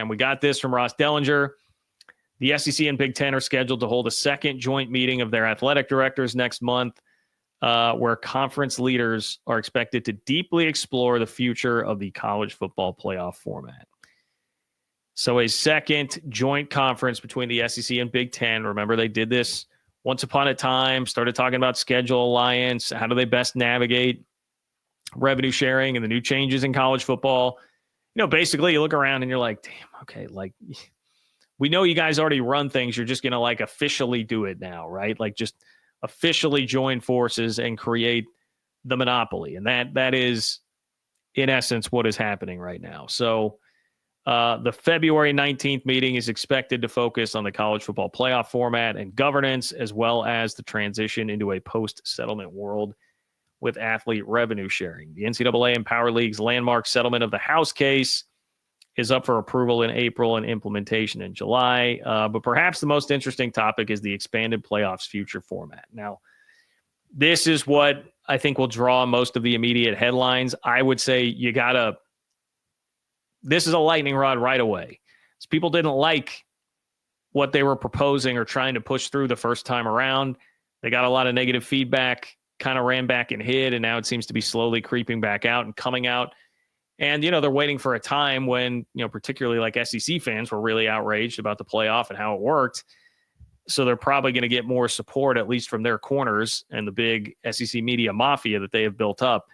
And we got this from Ross Dellinger. The SEC and Big Ten are scheduled to hold a second joint meeting of their athletic directors next month, where conference leaders are expected to deeply explore the future of the college football playoff format. So a second joint conference between the SEC and Big Ten. Remember, they did this once upon a time, started talking about schedule alliance. How do they best navigate revenue sharing and the new changes in college football? Basically you look around and you're like, damn, okay, like we know you guys already run things. You're just going to like officially do it now, right? Like just officially join forces and create the monopoly. And that is in essence what is happening right now. So the February 19th meeting is expected to focus on the college football playoff format and governance, as well as the transition into a post-settlement world with athlete revenue sharing. The NCAA and Power League's landmark settlement of the House case is up for approval in April and implementation in July. But perhaps the most interesting topic is the expanded playoffs future format. Now, this is what I think will draw most of the immediate headlines. I would say this is a lightning rod right away. So people didn't like what they were proposing or trying to push through the first time around. They got a lot of negative feedback, kind of ran back and hid, and now it seems to be slowly creeping back out and coming out. And, they're waiting for a time when, particularly like SEC fans were really outraged about the playoff and how it worked. So they're probably going to get more support, at least from their corners and the big SEC media mafia that they have built up,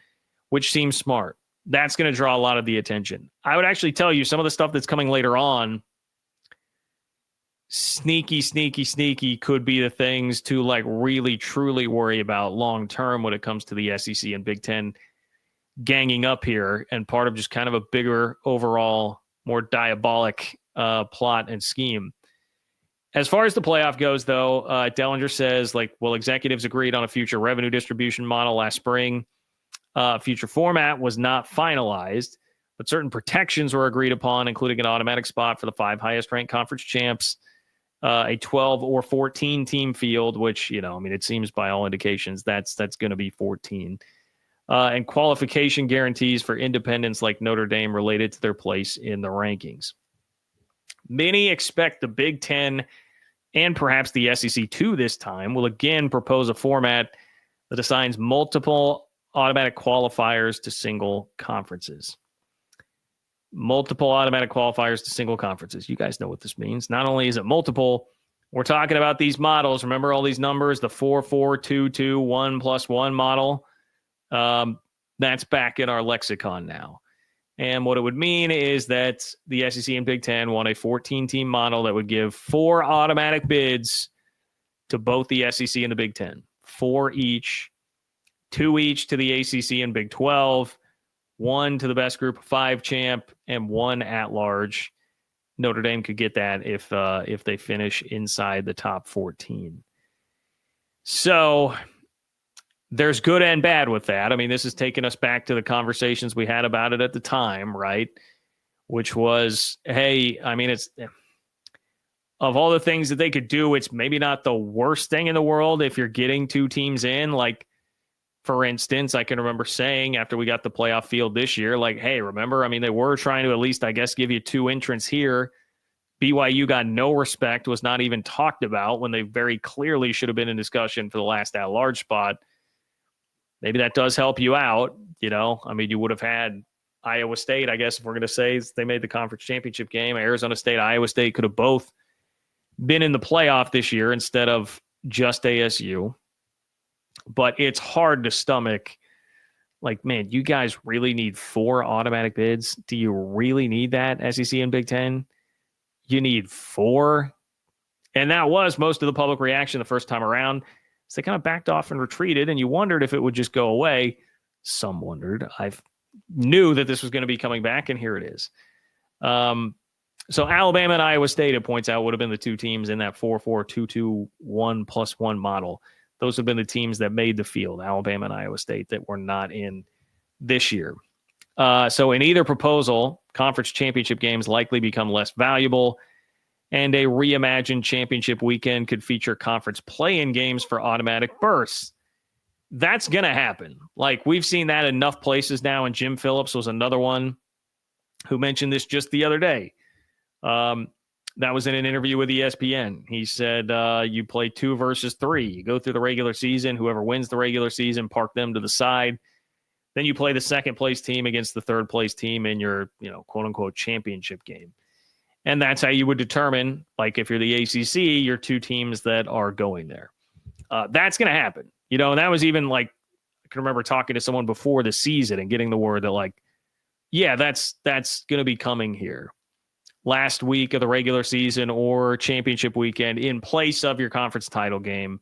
which seems smart. That's going to draw a lot of the attention. I would actually tell you some of the stuff that's coming later on, sneaky could be the things to like really, truly worry about long-term when it comes to the SEC and Big Ten ganging up here and part of just kind of a bigger overall, more diabolic plot and scheme. As far as the playoff goes, though, Dellinger says, executives agreed on a future revenue distribution model last spring. Future format was not finalized, but certain protections were agreed upon, including an automatic spot for the 5 highest ranked conference champs, a 12 or 14 team field, which, it seems by all indications that's going to be 14, and qualification guarantees for independents like Notre Dame related to their place in the rankings. Many expect the Big Ten and perhaps the SEC too this time will again propose a format that assigns multiple automatic qualifiers to single conferences. Multiple automatic qualifiers to single conferences. You guys know what this means. Not only is it multiple, we're talking about these models. Remember all these numbers, the 4-4-2-2, 1+1 model. That's back in our lexicon now. And what it would mean is that the SEC and Big Ten want a 14-team model that would give 4 automatic bids to both the SEC and the Big Ten. 4 each. 2 each to the ACC and Big 12, 1 to the best group of 5 champ, and 1 at large. Notre Dame could get that if they finish inside the top 14. So there's good and bad with that. I mean, this is taking us back to the conversations we had about it at the time, right? Which was, hey, I mean, it's of all the things that they could do, it's maybe not the worst thing in the world if you're getting 2 teams in, like. For instance, I can remember saying after we got the playoff field this year, like, hey, remember, I mean, they were trying to at least, I guess, give you 2 entrants here. BYU got no respect, was not even talked about when they very clearly should have been in discussion for the last at-large spot. Maybe that does help you out, I mean, you would have had Iowa State, I guess, if we're going to say they made the conference championship game. Arizona State, Iowa State could have both been in the playoff this year instead of just ASU. But it's hard to stomach. Like, man, you guys really need 4 automatic bids? Do you really need that, SEC and Big Ten? You need 4? And that was most of the public reaction the first time around. So they kind of backed off and retreated, and you wondered if it would just go away. Some wondered. I knew that this was going to be coming back, and here it is. So Alabama and Iowa State, it points out, would have been the 2 teams in that 4-4-2-2, 1+1 model. Those have been the teams that made the field, Alabama and Iowa State, that were not in this year. So in either proposal, conference championship games likely become less valuable, and a reimagined championship weekend could feature conference play-in games for automatic berths. That's going to happen. Like, we've seen that enough places now, and Jim Phillips was another one who mentioned this just the other day. That was in an interview with ESPN. He said, you play 2 versus 3. You go through the regular season. Whoever wins the regular season, park them to the side. Then you play the second place team against the third place team in your, quote unquote championship game. And that's how you would determine, like, if you're the ACC, your 2 teams that are going there. That's going to happen. And that was even like, I can remember talking to someone before the season and getting the word that, like, yeah, that's going to be coming here. Last week of the regular season or championship weekend, in place of your conference title game,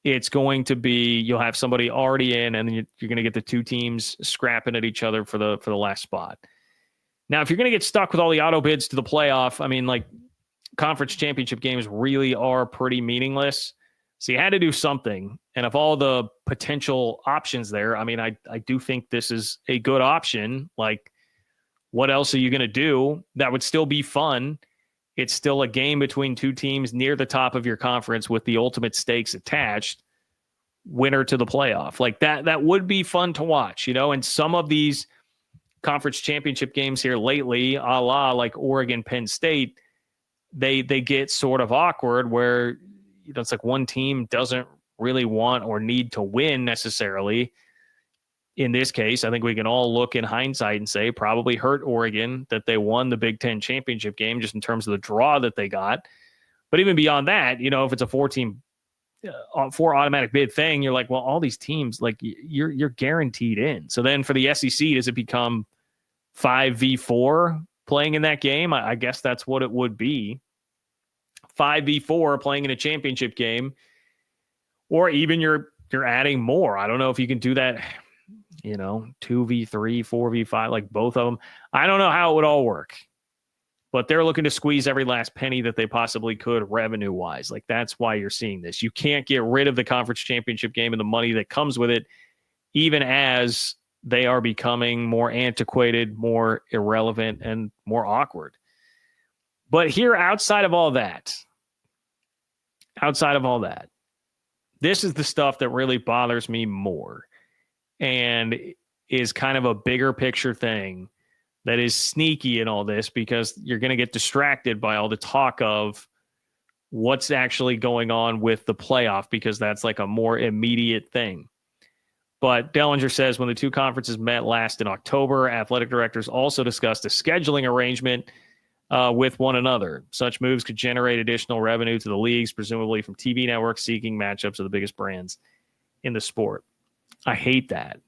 it's going to be, you'll have somebody already in, and then you're going to get the 2 teams scrapping at each other for the last spot. Now, if you're going to get stuck with all the auto bids to the playoff, I mean, like, conference championship games really are pretty meaningless. So you had to do something. And of all the potential options there, I mean, I do think this is a good option. Like, what else are you going to do that would still be fun? It's still a game between 2 teams near the top of your conference with the ultimate stakes attached. Winner to the playoff. Like, that would be fun to watch, and some of these conference championship games here lately, a la like Oregon, Penn State, they get sort of awkward where, it's like one team doesn't really want or need to win necessarily. In this case, I think we can all look in hindsight and say probably hurt Oregon that they won the Big Ten championship game just in terms of the draw that they got. But even beyond that, if it's a 4 automatic bid thing, you're like, well, all these teams, like, you're guaranteed in. So then for the SEC, does it become 5v4 playing in that game? I guess that's what it would be. 5v4 playing in a championship game, or even you're adding more. I don't know if you can do that. 2v3, 4v5, like both of them. I don't know how it would all work, but they're looking to squeeze every last penny that they possibly could revenue wise. Like, that's why you're seeing this. You can't get rid of the conference championship game and the money that comes with it, even as they are becoming more antiquated, more irrelevant, and more awkward. But here, outside of all that, this is the stuff that really bothers me more, and is kind of a bigger picture thing that is sneaky in all this, because you're going to get distracted by all the talk of what's actually going on with the playoff, because that's like a more immediate thing. But Dellinger says when the 2 conferences met last in October, athletic directors also discussed a scheduling arrangement with one another. Such moves could generate additional revenue to the leagues, presumably from TV networks seeking matchups of the biggest brands in the sport. I hate that.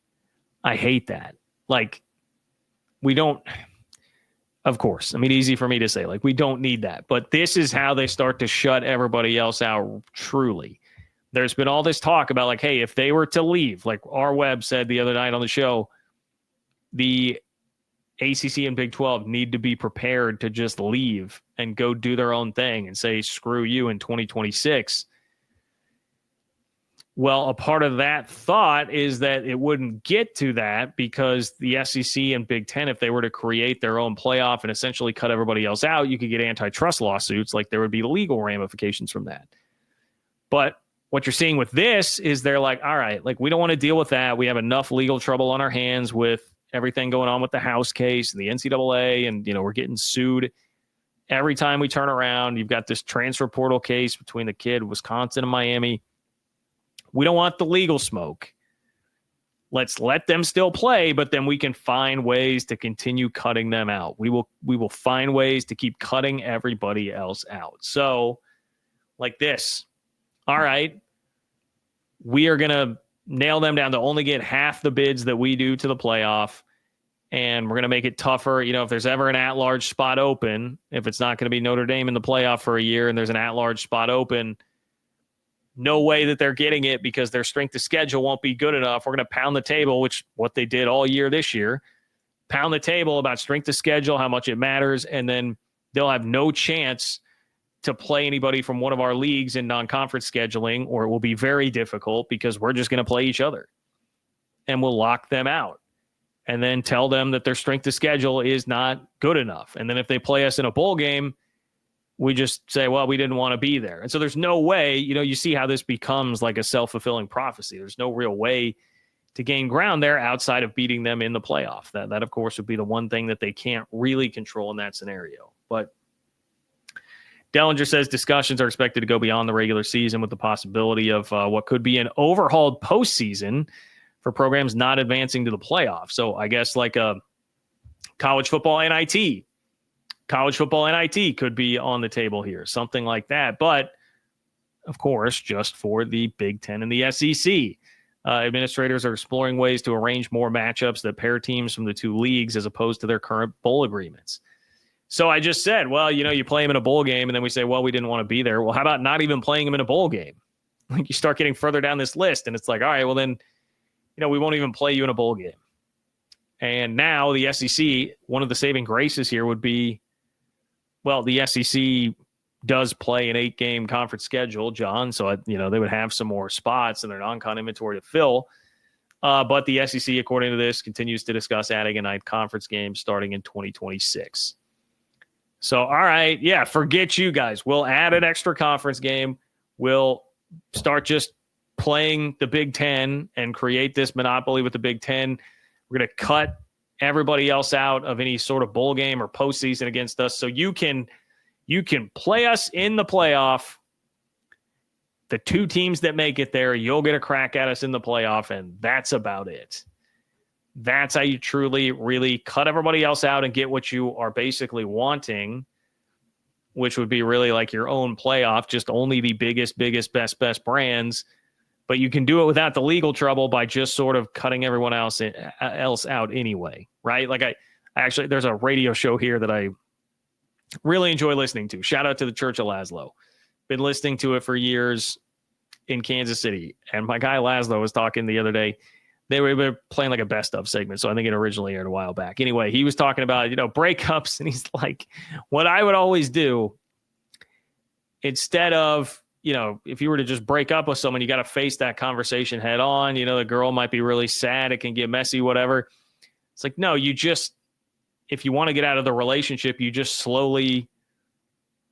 Like, we don't, of course, I mean, easy for me to say, like, we don't need that. But this is how they start to shut everybody else out, truly. There's been all this talk about, like, hey, if they were to leave, like R. Webb said the other night on the show, the ACC and Big 12 need to be prepared to just leave and go do their own thing and say, screw you in 2026. Well, a part of that thought is that it wouldn't get to that, because the SEC and Big Ten, if they were to create their own playoff and essentially cut everybody else out, you could get antitrust lawsuits. Like, there would be legal ramifications from that. But what you're seeing with this is they're like, all right, like, we don't want to deal with that. We have enough legal trouble on our hands with everything going on with the House case and the NCAA, and, we're getting sued every time we turn around. You've got this transfer portal case between the kid, Wisconsin and Miami. We don't want the legal smoke. Let's let them still play, but then we can find ways to continue cutting them out. We will find ways to keep cutting everybody else out. So, like this. All right, we are going to nail them down to only get half the bids that we do to the playoff, and we're going to make it tougher. If there's ever an at-large spot open, if it's not going to be Notre Dame in the playoff for a year and there's an at-large spot open, no way that they're getting it because their strength of schedule won't be good enough. We're going to pound the table, which what they did all year this year, pound the table about strength of schedule, how much it matters, and then they'll have no chance to play anybody from one of our leagues in non-conference scheduling, or it will be very difficult because we're just going to play each other, and we'll lock them out and then tell them that their strength of schedule is not good enough. And then if they play us in a bowl game, we just say, well, we didn't want to be there. And so there's no way, you see how this becomes like a self-fulfilling prophecy. There's no real way to gain ground there outside of beating them in the playoff. That of course, would be the one thing that they can't really control in that scenario. But Dellinger says discussions are expected to go beyond the regular season with the possibility of what could be an overhauled postseason for programs not advancing to the playoffs. So I guess like a college football NIT. College football NIT could be on the table here, something like that. But, of course, just for the Big Ten and the SEC. Administrators are exploring ways to arrange more matchups that pair teams from the two leagues as opposed to their current bowl agreements. So I just said, well, you play them in a bowl game, and then we say, well, we didn't want to be there. Well, how about not even playing them in a bowl game? Like you start getting further down this list, and it's like, all right, well then, we won't even play you in a bowl game. And now the SEC, one of the saving graces here would be, well, the SEC does play an 8-game conference schedule, John. So, they would have some more spots in their non-con inventory to fill. But the SEC, according to this, continues to discuss adding a 9th conference game starting in 2026. So, all right, yeah, forget you guys. We'll add an extra conference game. We'll start just playing the Big Ten and create this monopoly with the Big Ten. We're going to cut everybody else out of any sort of bowl game or postseason against us. So you can play us in the playoff. The 2 teams that make it there, you'll get a crack at us in the playoff, and that's about it. That's how you truly, really cut everybody else out and get what you are basically wanting, which would be really like your own playoff, just only the biggest, best brands. But you can do it without the legal trouble by just sort of cutting everyone else out anyway, right? Like I actually, there's a radio show here that I really enjoy listening to. Shout out to the Church of Laszlo. Been listening to it for years in Kansas City. And my guy Laszlo was talking the other day. They were playing like a best of segment. So I think it originally aired a while back. Anyway, he was talking about, breakups. And he's like, what I would always do instead of, if you were to just break up with someone, you got to face that conversation head on. The girl might be really sad. It can get messy, whatever. It's like, no, if you want to get out of the relationship, you just slowly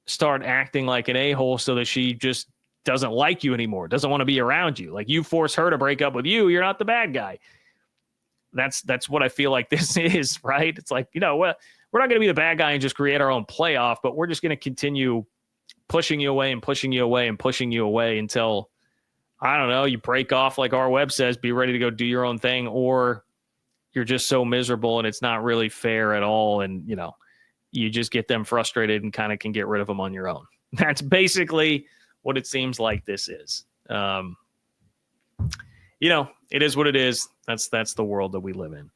start acting like an a-hole so that she just doesn't like you anymore, doesn't want to be around you. Like you force her to break up with you, you're not the bad guy. That's what I feel like this is, right? It's like, we're not going to be the bad guy and just create our own playoff, but we're just going to continue pushing you away and pushing you away and pushing you away until, I don't know, you break off like our web says, be ready to go do your own thing, or you're just so miserable and it's not really fair at all. And, you just get them frustrated and kind of can get rid of them on your own. That's basically what it seems like this is. It is what it is. That's the world that we live in.